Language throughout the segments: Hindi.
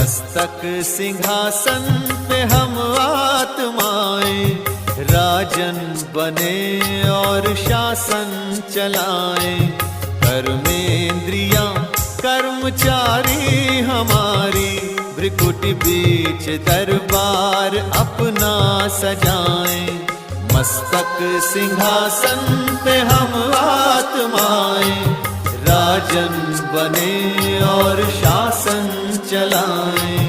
मस्तक सिंहासन पे हम आत्माएं, राजन बने और शासन चलाएं। कर्मेंद्रियां कर्मचारी हमारी, भ्रिकुटी बीच दरबार अपना सजाएं। मस्तक सिंहासन पे हम आत्माएं, राजन बने और शासन चलाएं।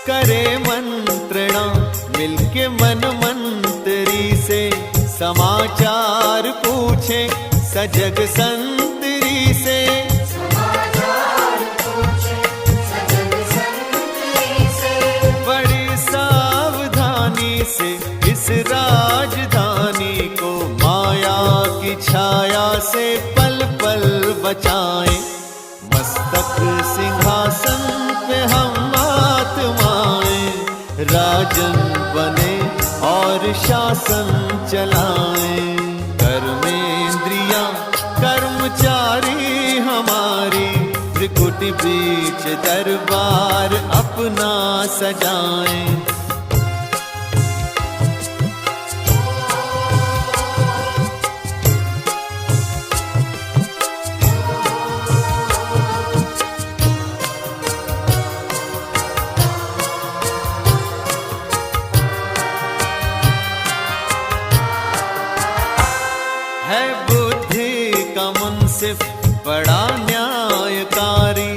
करे मंत्रणा मिलके मन मंत्री से, समाचार पूछे सजग संतरी से। बड़ी सावधानी से इस राजधानी को, माया की छाया से पल पल बचाएं। मस्तक सिंहासन पे हम आत्माएं, राजन बने और शासन चलाएं। कर्मेंद्रियां कर्मचारी हमारी, त्रिकुटी बीच दरबार अपना सजाएं। है बुद्धि का मुंसिफ बड़ा न्यायकारी,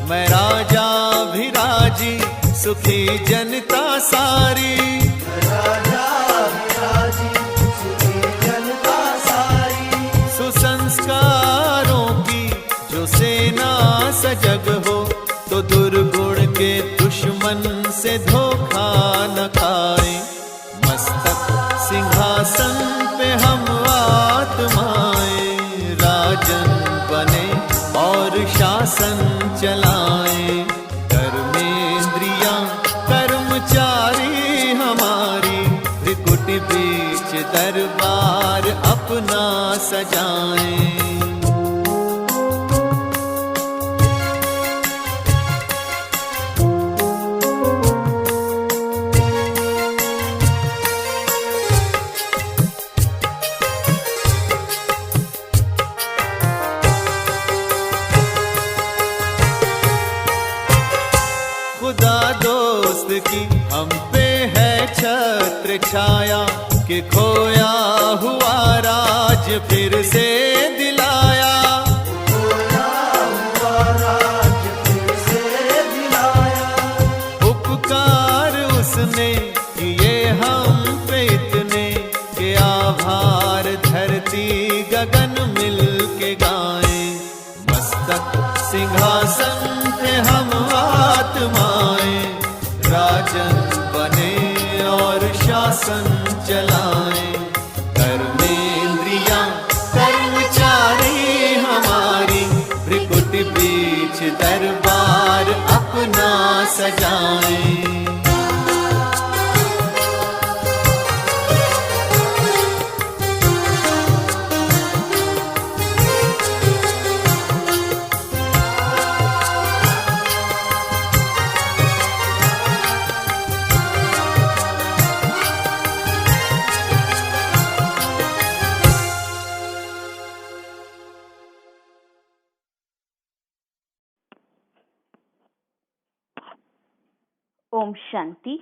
मैं राजा भी राजी सुखी जनता सारी। सुसंस्कारों की जो सेना सजग हो, तो दुर्गुण के दुश्मन से धोखा न खाए। मस्तक सिंहासन पे हम आत्माएं, राजन बने और शासन चलाएं। कर्मेंद्रियां कर्मचारी हमारी, त्रिकुटी बीच दरबार अपना सजाएं। खुदा दोस्त की हम पे है छत्र छाया, कि खोया हुआ राज फिर से दिलाया। उपकार उसने किए हम पे इतने, कि आभार धरती गगन मिल के गाएं। मस्तक सिंहासन पे हम आत्माएं, राजन बने और शासन चलाएं। कर्मेंद्रियां कर्मचारी हमारी, भ्रिकुटी बीच दरबार अपना सजाएं। ओम शांति।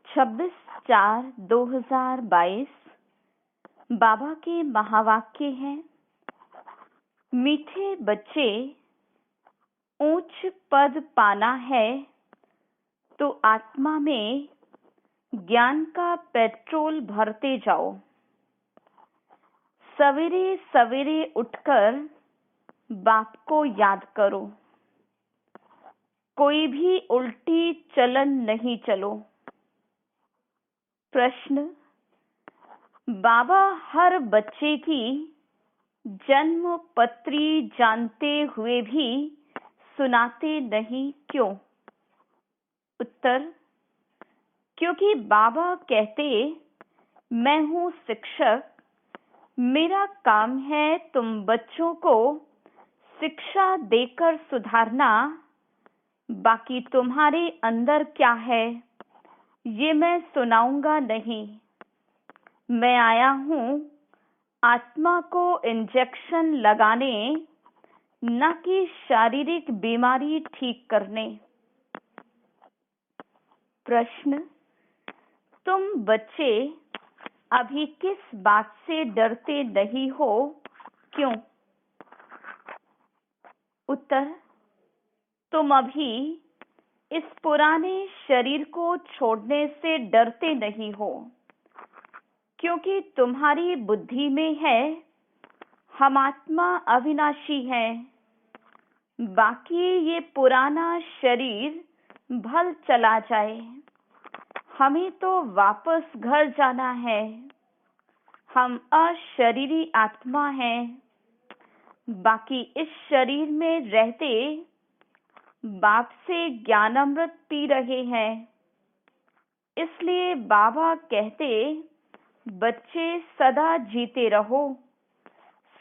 26/4/2022 बाबा के महावाक्य हैं, मीठे बच्चे, ऊंच पद पाना है तो आत्मा में ज्ञान का पेट्रोल भरते जाओ। सवेरे सवेरे उठकर बाप को याद करो। कोई भी उल्टी चलन नहीं चलो। प्रश्न, बाबा हर बच्चे की जन्म पत्री जानते हुए भी सुनाते नहीं क्यों? उत्तर, क्योंकि बाबा कहते मैं हूँ शिक्षक, मेरा काम है तुम बच्चों को शिक्षा देकर सुधारना, बाकी तुम्हारे अंदर क्या है ये मैं सुनाऊंगा नहीं। मैं आया हूँ आत्मा को इंजेक्शन लगाने, न कि शारीरिक बीमारी ठीक करने। प्रश्न, तुम बच्चे अभी किस बात से डरते नहीं हो, क्यों? उत्तर, तुम अभी इस पुराने शरीर को छोड़ने से डरते नहीं हो, क्योंकि तुम्हारी बुद्धि में है हम आत्मा अविनाशी है, बाकी ये पुराना शरीर भल चला जाए, हमें तो वापस घर जाना है। हम अशरीरी आत्मा हैं, बाकी इस शरीर में रहते बाप से ज्ञानामृत पी रहे हैं। इसलिए बाबा कहते बच्चे सदा जीते रहो,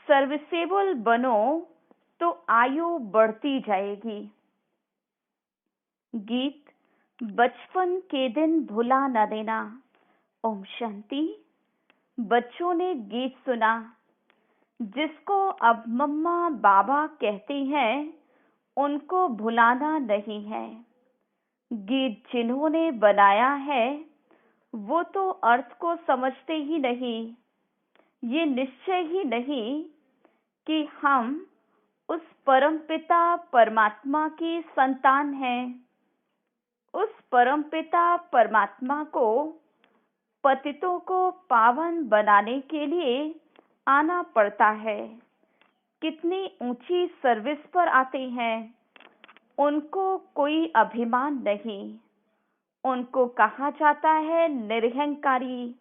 सर्विसेबल बनो तो आयु बढ़ती जाएगी। गीत बचपन के दिन भुला न देना। ओम शांति। बच्चों ने गीत सुना जिसको अब मम्मा बाबा कहते हैं उनको भुलाना नहीं है। गीत जिन्होंने बनाया है वो तो अर्थ को समझते ही नहीं, ये निश्चय ही नहीं कि हम उस परमपिता परमात्मा की संतान हैं। उस परमपिता परमात्मा को पतितों को पावन बनाने के लिए आना पड़ता है। कितनी ऊंची सर्विस पर आते हैं, उनको कोई अभिमान नहीं, उनको कहा जाता है निरहंकारी।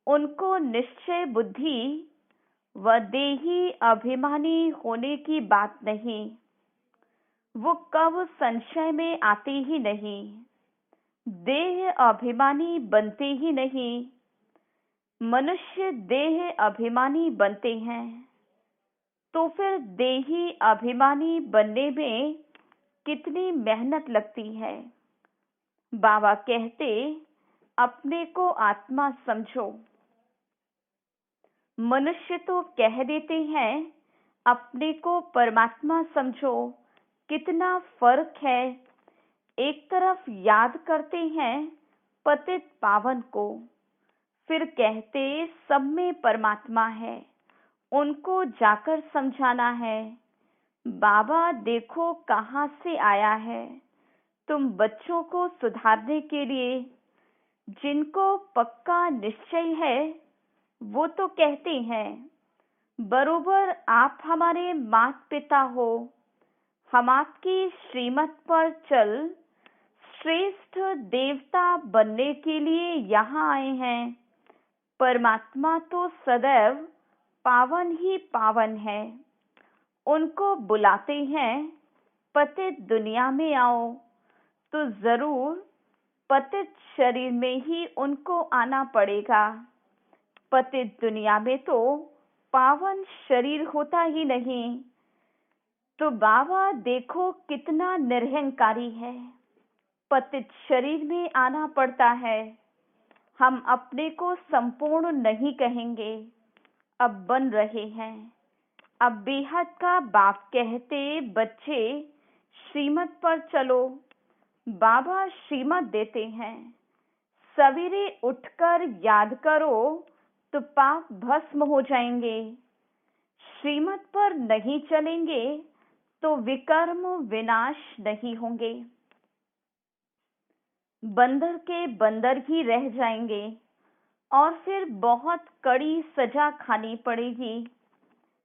उनको निश्चय बुद्धि व देही अभिमानी होने की बात नहीं, वो कब संशय में आते ही नहीं, देह अभिमानी बनते ही नहीं। मनुष्य देह अभिमानी बनते हैं तो फिर देही अभिमानी बनने में कितनी मेहनत लगती है। बाबा कहते अपने को आत्मा समझो। मनुष्य तो कह देते हैं अपने को परमात्मा समझो, कितना फर्क है। एक तरफ याद करते हैं पतित पावन को, फिर कहते सब में परमात्मा है, उनको जाकर समझाना है। बाबा देखो कहाँ से आया है, तुम बच्चों को सुधारने के लिए। जिनको पक्का निश्चय है वो तो कहते हैं बरोबर आप हमारे माता पिता हो, हम आपकी श्रीमत पर चल श्रेष्ठ देवता बनने के लिए यहाँ आए हैं। परमात्मा तो सदैव पावन ही पावन है, उनको बुलाते हैं पतित दुनिया में आओ, तो जरूर पतित शरीर में ही उनको आना पड़ेगा। पतित दुनिया में तो पावन शरीर होता ही नहीं। तो बाबा देखो कितना निरहंकारी है, पतित शरीर में आना पड़ता है। हम अपने को संपूर्ण नहीं कहेंगे, अब बन रहे हैं। अब बेहद का बाप कहते बच्चे श्रीमत पर चलो। बाबा श्रीमत देते हैं, सवेरे उठकर याद करो तो पाप भस्म हो जाएंगे। श्रीमत पर नहीं चलेंगे तो विकर्म विनाश नहीं होंगे, बंदर के बंदर ही रह जाएंगे और फिर बहुत कड़ी सजा खानी पड़ेगी।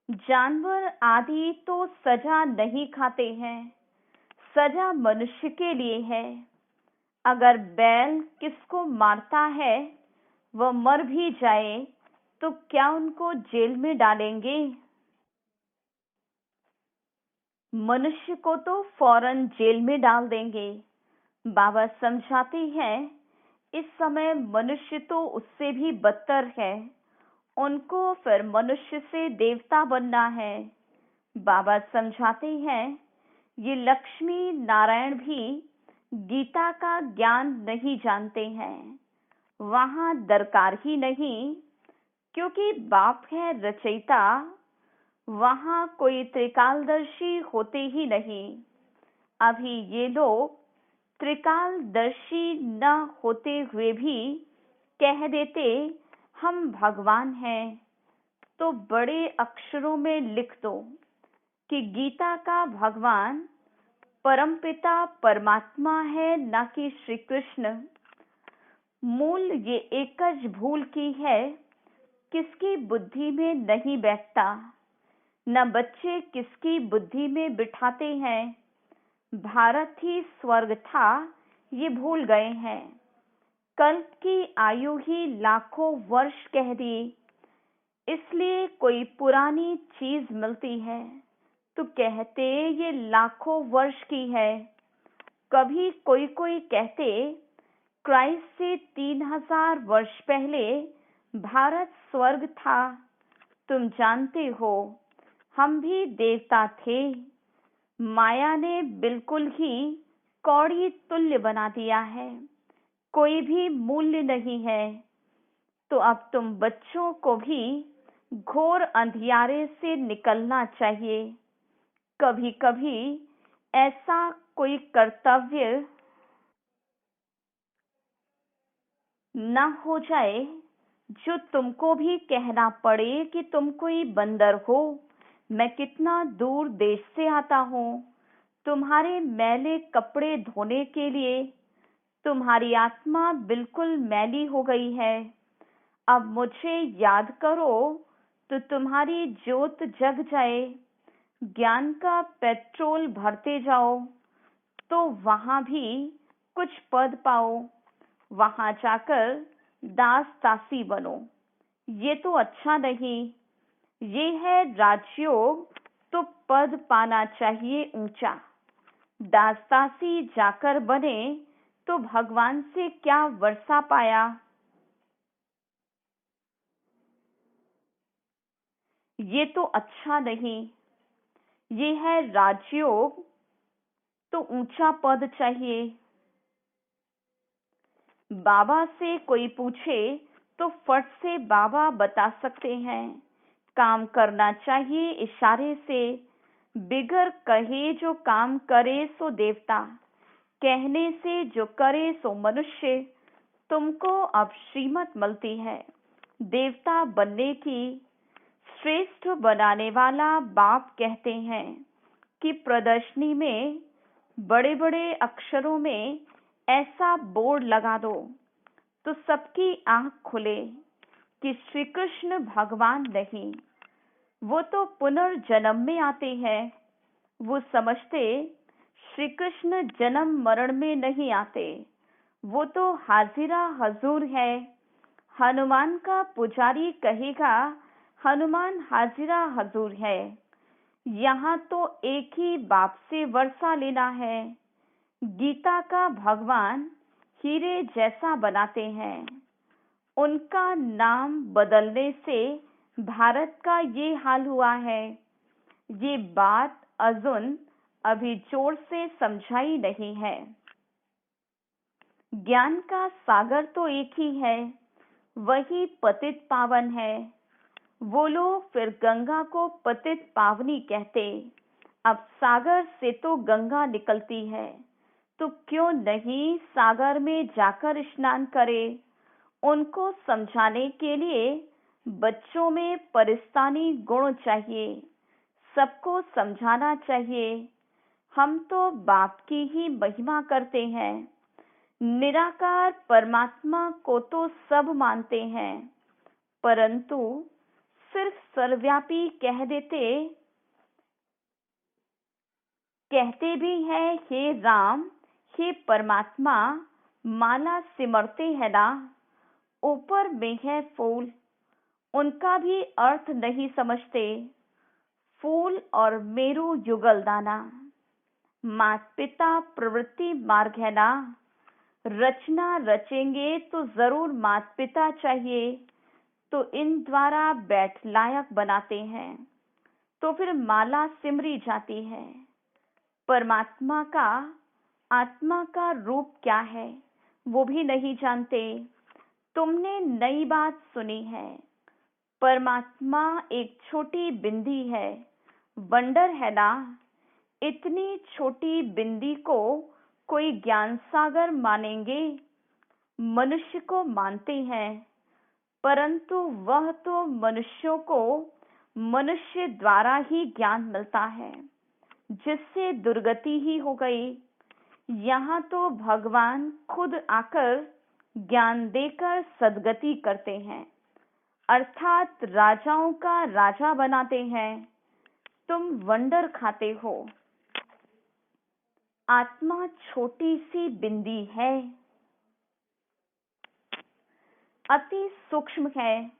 जानवर आदि तो सजा नहीं खाते हैं, सजा मनुष्य के लिए है। अगर बैल किसको मारता है वह मर भी जाए तो क्या उनको जेल में डालेंगे? मनुष्य को तो फौरन जेल में डाल देंगे। बाबा समझाते हैं इस समय मनुष्य तो उससे भी बदतर है, उनको फिर मनुष्य से देवता बनना है। बाबा समझाते हैं ये लक्ष्मी नारायण भी गीता का ज्ञान नहीं जानते हैं, वहां दरकार ही नहीं, क्योंकि बाप है रचयिता, वहां कोई त्रिकालदर्शी होते ही नहीं। अभी ये लोग त्रिकालदर्शी न होते हुए भी कह देते हम भगवान हैं, तो बड़े अक्षरों में लिख दो कि गीता का भगवान परमपिता परमात्मा है, न कि श्री कृष्ण। मूल ये एकज भूल की है, किसकी बुद्धि में नहीं बैठता, न बच्चे किसकी बुद्धि में बिठाते हैं। भारत ही स्वर्ग था, ये भूल गए हैं। कल्प की आयु ही लाखों वर्ष कह दी, इसलिए कोई पुरानी चीज मिलती है तो कहते ये लाखों वर्ष की है। कभी कोई कोई कहते क्राइस्ट से 3000 वर्ष पहले भारत स्वर्ग था। तुम जानते हो हम भी देवता थे, माया ने बिल्कुल ही कौड़ी तुल्य बना दिया है, कोई भी मूल्य नहीं है। तो अब तुम बच्चों को भी घोर अंधियारे से निकलना चाहिए। कभी कभी ऐसा कोई कर्तव्य न हो जाए जो तुमको भी कहना पड़े कि तुम कोई बंदर हो, मैं कितना दूर देश से आता हूँ तुम्हारे मैले कपड़े धोने के लिए, तुम्हारी आत्मा बिल्कुल मैली हो गई है, अब मुझे याद करो तो तुम्हारी ज्योत जग जाए। ज्ञान का पेट्रोल भरते जाओ तो वहां भी कुछ पद पाओ, वहां जाकर दास दासी बनो। ये तो अच्छा नहीं, ये है राजयोग, तो पद पाना चाहिए ऊंचा। दास दासी जाकर बने तो भगवान से क्या वर्षा पाया। ये तो अच्छा नहीं, ये है राजयोग, तो ऊंचा पद चाहिए। बाबा से कोई पूछे तो फट से बाबा बता सकते हैं, काम करना चाहिए इशारे से, बिगर कहे जो काम करे सो देवता, कहने से जो करे सो मनुष्य। तुमको अब श्रीमत मिलती है देवता बनने की। श्रेष्ठ बनाने वाला बाप कहते हैं कि प्रदर्शनी में बड़े बड़े अक्षरों में ऐसा बोर्ड लगा दो तो सबकी आंख खुले कि श्री कृष्ण भगवान नहीं, वो तो पुनर्जन्म में आते हैं। वो समझते श्री कृष्ण जन्म मरण में नहीं आते, वो तो हाजिरा हजूर है। हनुमान का पुजारी कहेगा हनुमान हाजिरा हजूर है। यहाँ तो एक ही बाप से वर्षा लेना है। गीता का भगवान हीरे जैसा बनाते हैं, उनका नाम बदलने से भारत का ये हाल हुआ है। ये बात अजुन अभी जोर से समझाई नहीं है। ज्ञान का सागर तो एक ही है, वही पतित पावन है। वो लोग फिर गंगा को पतित पावनी कहते। अब सागर से तो गंगा निकलती है, तो क्यों नहीं सागर में जाकर स्नान करे। उनको समझाने के लिए बच्चों में परिस्तानी गुण चाहिए, सबको समझाना चाहिए। हम तो बाप की ही महिमा करते हैं, निराकार परमात्मा को तो सब मानते हैं, परंतु सिर्फ सर्वव्यापी कहते भी हैं हे राम हे परमात्मा, माला सिमरते हैं ना, ऊपर में है फूल, उनका भी अर्थ नहीं समझते। फूल और मेरू युगल दाना। माता पिता प्रवृत्ति मार्ग है ना, रचना रचेंगे तो जरूर माता पिता चाहिए, तो इन द्वारा बैठ लायक बनाते हैं, तो फिर माला सिमरी जाती है। परमात्मा का आत्मा का रूप क्या है वो भी नहीं जानते। तुमने नई बात सुनी है। परमात्मा एक छोटी बिंदी है। वंडर है ना, इतनी छोटी बिंदी को कोई ज्ञान सागर मानेंगे? मनुष्य को मानते हैं, परंतु वह तो मनुष्यों को मनुष्य द्वारा ही ज्ञान मिलता है, जिससे दुर्गति ही हो गई। यहाँ तो भगवान खुद आकर ज्ञान देकर सद्गति करते हैं, अर्थात राजाओं का राजा बनाते हैं। तुम वंडर खाते हो। आत्मा छोटी सी बिंदी है, अति सूक्ष्म है,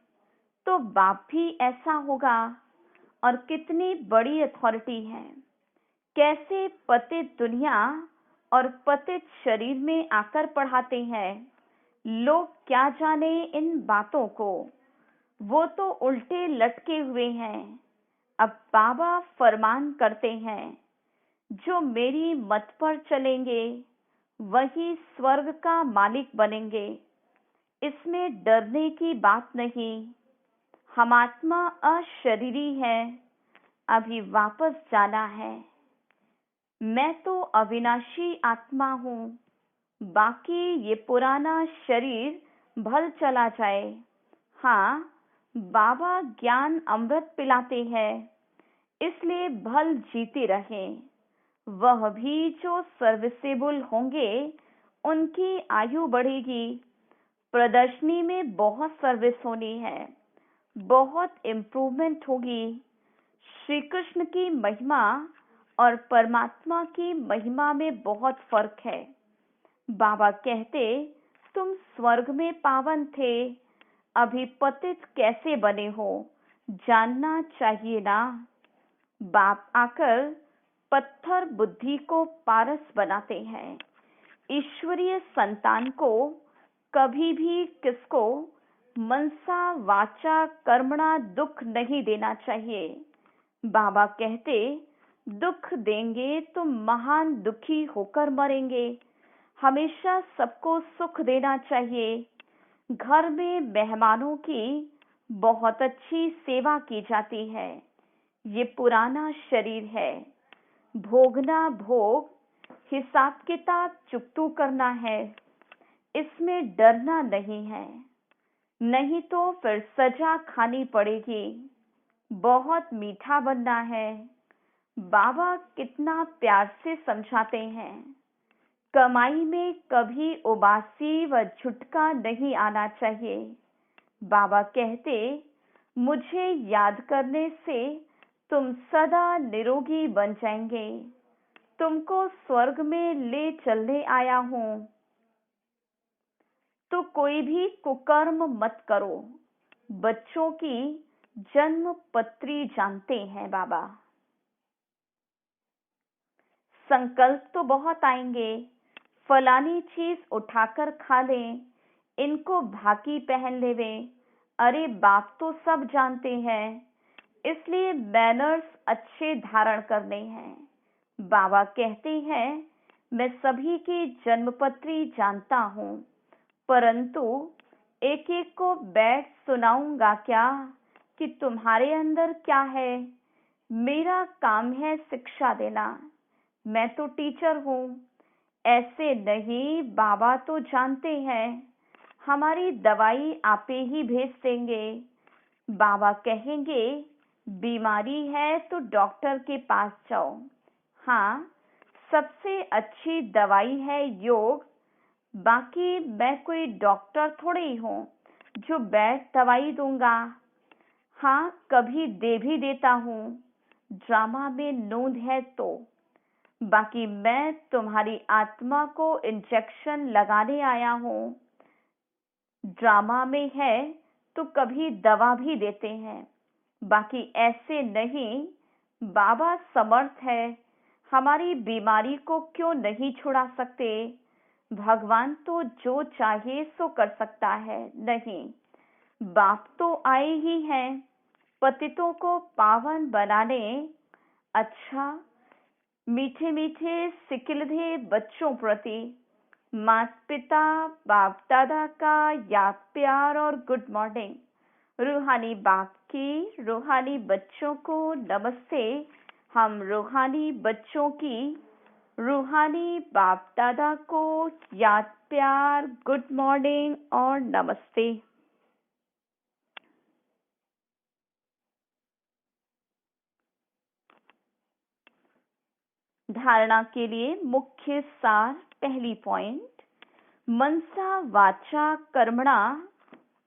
तो बाप भी ऐसा होगा। और कितनी बड़ी अथॉरिटी है। कैसे पतित दुनिया और पतित शरीर में आकर पढ़ाते हैं। लोग क्या जाने इन बातों को, वो तो उल्टे लटके हुए हैं। अब बाबा फरमान करते हैं, जो मेरी मत पर चलेंगे वही स्वर्ग का मालिक बनेंगे। इसमें डरने की बात नहीं। हम आत्मा अशरीरी है, अभी वापस जाना है। मैं तो अविनाशी आत्मा हूँ, बाकी ये पुराना शरीर भल चला जाए। हाँ, बाबा ज्ञान अमृत पिलाते हैं, इसलिए भल जीते रहें। वह भी जो सर्विसेबल होंगे उनकी आयु बढ़ेगी। प्रदर्शनी में बहुत सर्विस होनी है, बहुत इम्प्रूवमेंट होगी। श्री कृष्ण की महिमा और परमात्मा की महिमा में बहुत फर्क है। बाबा कहते, तुम स्वर्ग में पावन थे, अभी पतित कैसे बने हो, जानना चाहिए ना। बाप आकर पत्थर बुद्धि को पारस बनाते हैं। ईश्वरीय संतान को कभी भी किसको मनसा वाचा कर्मणा दुख नहीं देना चाहिए। बाबा कहते, दुख देंगे तो महान दुखी होकर मरेंगे। हमेशा सबको सुख देना चाहिए। घर में मेहमानों की बहुत अच्छी सेवा की जाती है। ये पुराना शरीर है, भोगना भोग, हिसाब किताब चुकतू करना है। इसमें डरना नहीं है, नहीं तो फिर सजा खानी पड़ेगी। बहुत मीठा बनना है। बाबा कितना प्यार से समझाते हैं। कमाई में कभी उबासी व झुटका नहीं आना चाहिए। बाबा कहते, मुझे याद करने से तुम सदा निरोगी बन जाएंगे। तुमको स्वर्ग में ले चलने आया हूँ, तो कोई भी कुकर्म मत करो। बच्चों की जन्म पत्री जानते हैं बाबा। संकल्प तो बहुत आएंगे, फलानी चीज उठाकर खा लें, इनको भाकी पहन लेवे। अरे बाप तो सब जानते हैं, इसलिए मैनर्स अच्छे धारण करने हैं। बाबा कहते हैं, मैं सभी की जन्मपत्री जानता हूँ, परंतु एक एक को बैठ सुनाऊंगा क्या कि तुम्हारे अंदर क्या है। मेरा काम है शिक्षा देना, मैं तो टीचर हूँ। ऐसे नहीं, बाबा तो जानते हैं, हमारी दवाई आपे ही भेज देंगे। बाबा कहेंगे, बीमारी है तो डॉक्टर के पास जाओ। हाँ, सबसे अच्छी दवाई है योग। बाकी मैं कोई डॉक्टर थोड़े ही हूँ जो बैठ दवाई दूंगा। हाँ, कभी दे भी देता हूँ, ड्रामा में नोंद है तो। बाकी मैं तुम्हारी आत्मा को इंजेक्शन लगाने आया हूँ। ड्रामा में है तो कभी दवा भी देते हैं, बाकी ऐसे नहीं। बाबा समर्थ है, हमारी बीमारी को क्यों नहीं छुड़ा सकते? भगवान तो जो चाहे सो कर सकता है। नहीं, बाप तो आए ही हैं पतितों को पावन बनाने। अच्छा, मीठे मीठे सिकिलधे बच्चों प्रति माता पिता बाप दादा का याद प्यार और गुड मॉर्निंग। रूहानी बाप की रूहानी बच्चों को नमस्ते। हम रूहानी बच्चों की रूहानी बाप दादा को याद प्यार गुड मॉर्निंग और नमस्ते। धारणा के लिए मुख्य सार। पहली पॉइंट, मनसा वाचा कर्मणा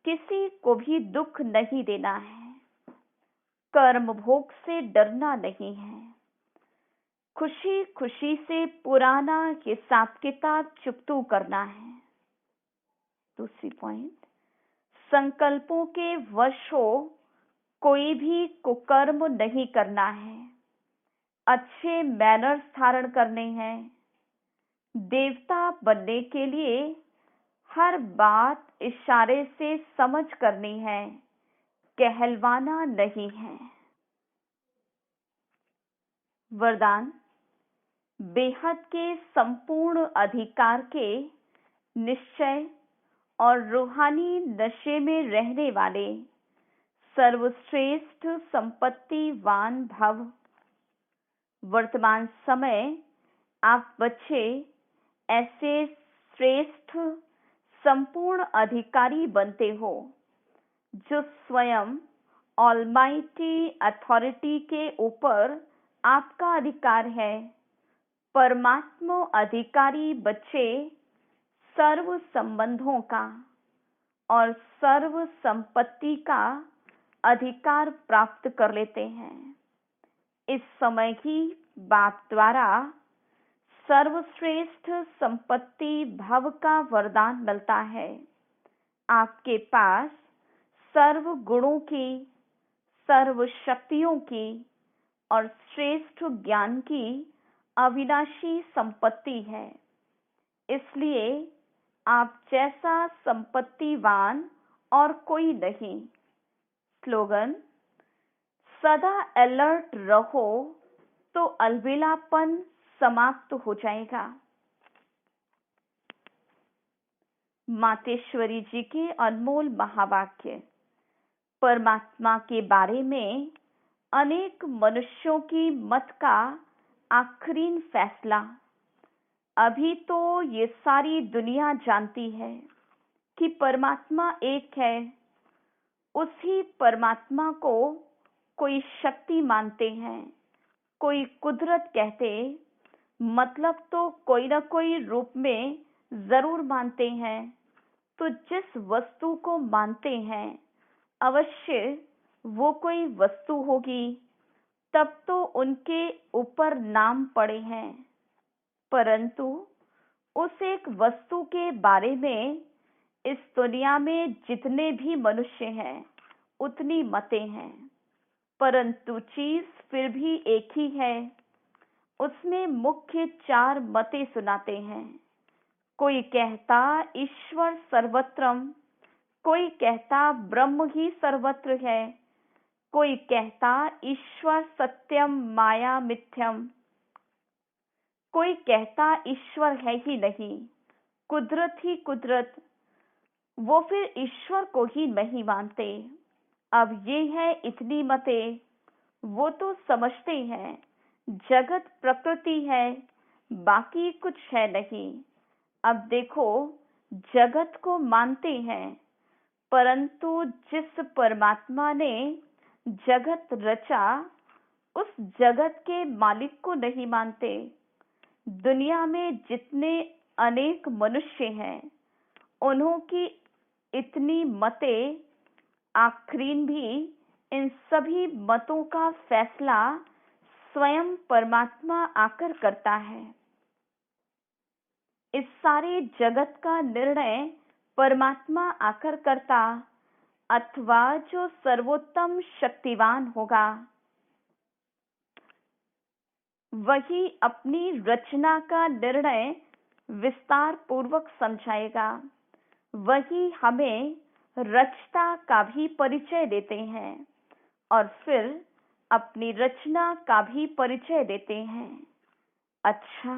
किसी को भी दुख नहीं देना है। कर्म भोग से डरना नहीं है। खुशी खुशी से पुराना हिसाब किताब चुकतू करना है। दूसरी पॉइंट, संकल्पों के वश हो कोई भी कुकर्म नहीं करना है। अच्छे मैनर्स धारण करने हैं। देवता बनने के लिए हर बात इशारे से समझ करनी है, कहलवाना नहीं है। वरदान, बेहद के संपूर्ण अधिकार के निश्चय और रूहानी नशे में रहने वाले सर्वश्रेष्ठ संपत्तिवान भव। वर्तमान समय आप बच्चे ऐसे श्रेष्ठ संपूर्ण अधिकारी बनते हो जो स्वयं ऑलमाइटी अथॉरिटी के ऊपर आपका अधिकार है। परमात्मा अधिकारी बच्चे सर्व संबंधों का और सर्व संपत्ति का अधिकार प्राप्त कर लेते हैं। इस समय ही बाप द्वारा सर्वश्रेष्ठ संपत्ति भव का वरदान मिलता है। आपके पास सर्व गुणों की, सर्व शक्तियों की और श्रेष्ठ ज्ञान की अविनाशी संपत्ति है। इसलिए आप जैसा संपत्तिवान और कोई नहीं। स्लोगन, सदा अलर्ट रहो तो अलबेलापन समाप्त हो जाएगा। मातेश्वरी जी के अनमोल महावाक्य। परमात्मा के बारे में अनेक मनुष्यों की मत का आखिरी फैसला। अभी तो ये सारी दुनिया जानती है कि परमात्मा एक है। उसी परमात्मा को कोई शक्ति मानते हैं, कोई कुदरत कहते, मतलब तो कोई न कोई रूप में जरूर मानते हैं। तो जिस वस्तु को मानते हैं अवश्य वो कोई वस्तु होगी, तब तो उनके ऊपर नाम पड़े हैं। परंतु उस एक वस्तु के बारे में इस दुनिया में जितने भी मनुष्य हैं उतनी मतें हैं, परंतु चीज फिर भी एक ही है। उसमें मुख्य 4 मतें सुनाते हैं। कोई कहता ईश्वर सर्वत्रम, कोई कहता ब्रह्म ही सर्वत्र है, कोई कहता ईश्वर सत्यम माया मिथ्यम, कोई कहता ईश्वर है ही नहीं, कुदरत ही कुदरत। वो फिर ईश्वर को ही नहीं मानते। अब ये है इतनी मतें। वो तो समझते हैं जगत प्रकृति है, बाकी कुछ है नहीं। अब देखो, जगत को मानते हैं, परंतु जिस परमात्मा ने जगत रचा उस जगत के मालिक को नहीं मानते। दुनिया में जितने अनेक मनुष्य हैं उन्हों की इतनी मतें, आखरीन भी इन सभी मतों का फैसला स्वयं परमात्मा आकर करता है। इस सारे जगत का निर्णय परमात्मा आकर करता, अथवा जो सर्वोत्तम शक्तिवान होगा। वही अपनी रचना का निर्णय विस्तार पूर्वक समझाएगा। वही हमें रचता का भी परिचय देते हैं और फिर अपनी रचना का भी परिचय देते हैं। अच्छा,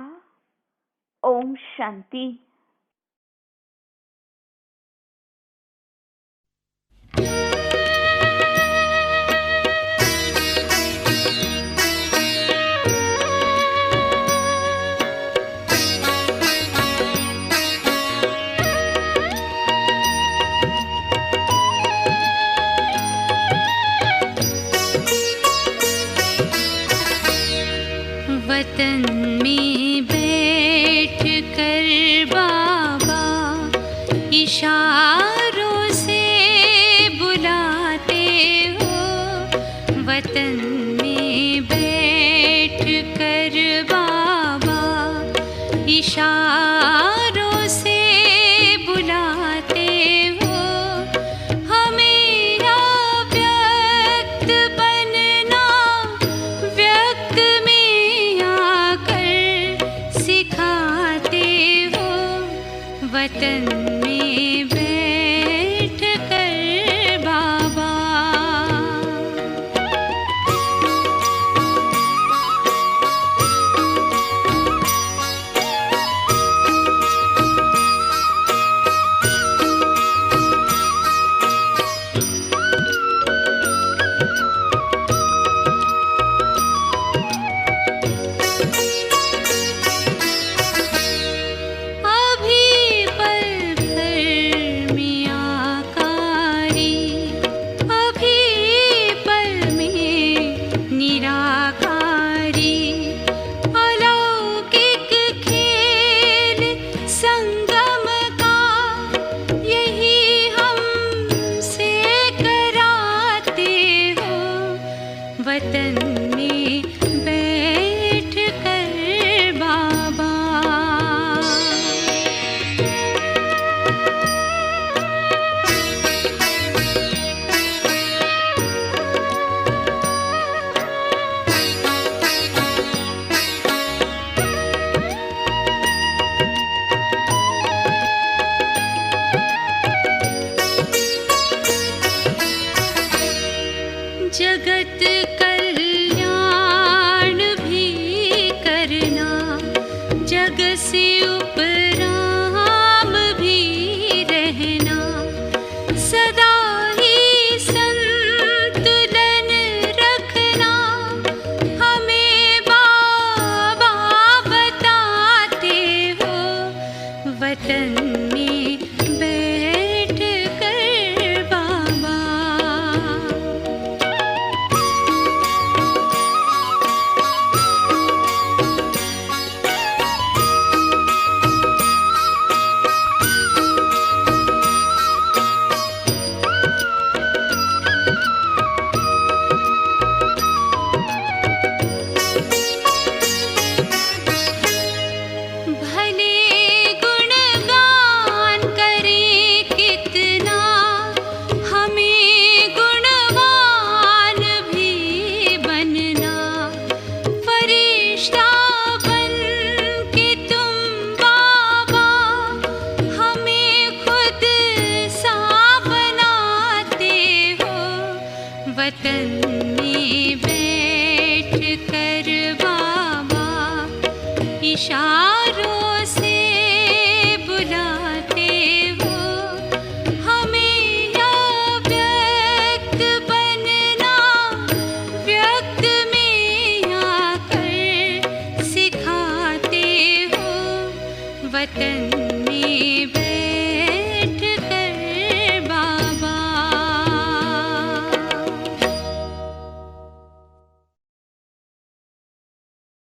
ओम शांति। वतन में बैठ कर बाबा इशारों से बुलाते हो। वतन में बैठ कर बाबा इशारों से बुलाते हो। हमें अव्यक्त बनना व्यक्त में आकर सिखाते हो। वतन में बैठ कर बाबा। अभी पल भर में आकारी, अभी पल में निराकारी। अलौकिक खेल संगम का यही हमसे कराते हो। वतन में बैठ कर बाबा। जगत कल्याण भी करना, जग से उपराम भी रहना। सदा ही संतुलन रखना हमें बाबा बताते हो। वतन में बैठ कर बाबा। भले गुणगान करें कितना, हमें गुणवान भी बनना। फरिश्ता बन के तुम बाबा हमें खुद सा बनाते हो। वतन में बैठ कर बाबा इशारों से बुलाते हो। हमें अव्यक्त बनना व्यक्त में आकर सिखाते हो। वतन